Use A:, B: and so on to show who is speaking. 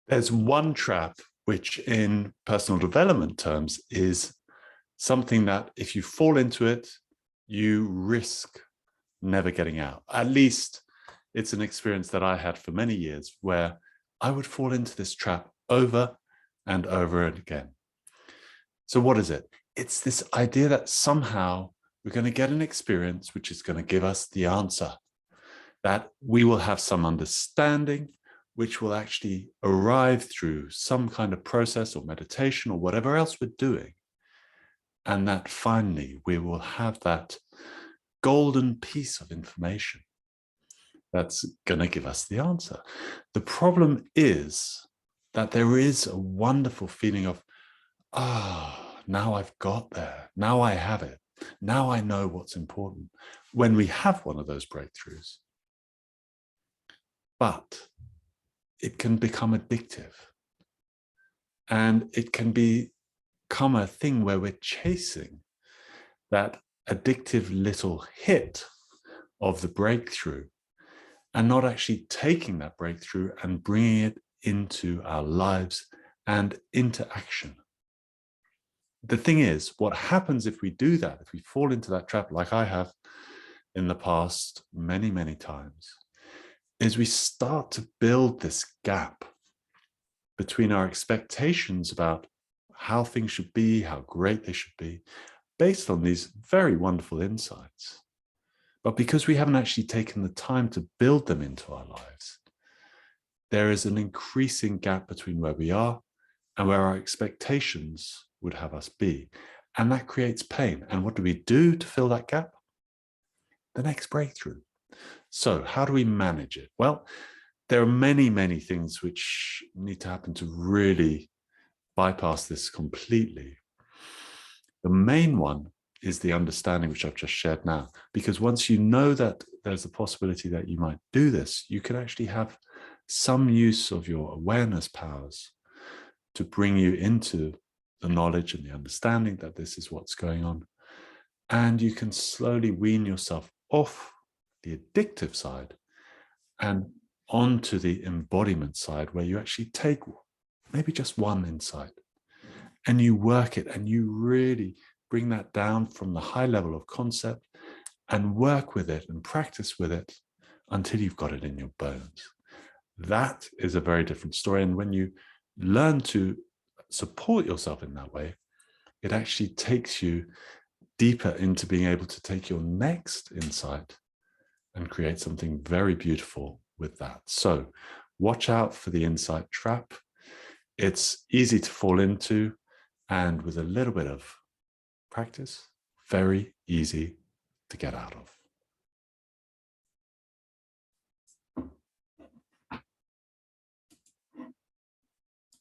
A: There's one trap, which in personal development terms is something that if you fall into it, you risk never getting out. At least it's an experience that I had for many years where I would fall into this trap over and over again. So what is it? It's this idea that somehow we're going to get an experience which is going to give us the answer, that we will have some understanding, which will actually arrive through some kind of process or meditation or whatever else we're doing. And that finally we will have that golden piece of information that's going to give us the answer. The problem is that there is a wonderful feeling of, now I've got there. Now I have it. Now I know what's important when we have one of those breakthroughs. But it can become addictive. And it can become a thing where we're chasing that addictive little hit of the breakthrough and not actually taking that breakthrough and bringing it into our lives and into action. The thing is, what happens if we do that, if we fall into that trap like I have in the past many, many times, is we start to build this gap between our expectations about how things should be, how great they should be, based on these very wonderful insights. But because we haven't actually taken the time to build them into our lives, there is an increasing gap between where we are and where our expectations would have us be. And that creates pain. And what do we do to fill that gap? The next breakthrough. So how do we manage it? Well, there are many, many things which need to happen to really bypass this completely. The main one is the understanding which I've just shared now, because once you know that there's a possibility that you might do this, you can actually have some use of your awareness powers to bring you into the knowledge and the understanding that this is what's going on. And you can slowly wean yourself off the addictive side and onto the embodiment side, where you actually take maybe just one insight and you work it and you really bring that down from the high level of concept and work with it and practice with it until you've got it in your bones. That is a very different story. And when you learn to support yourself in that way, it actually takes you deeper into being able to take your next insight and create something very beautiful with that. So watch out for the insight trap. It's easy to fall into, and with a little bit of practice, very easy to get out of.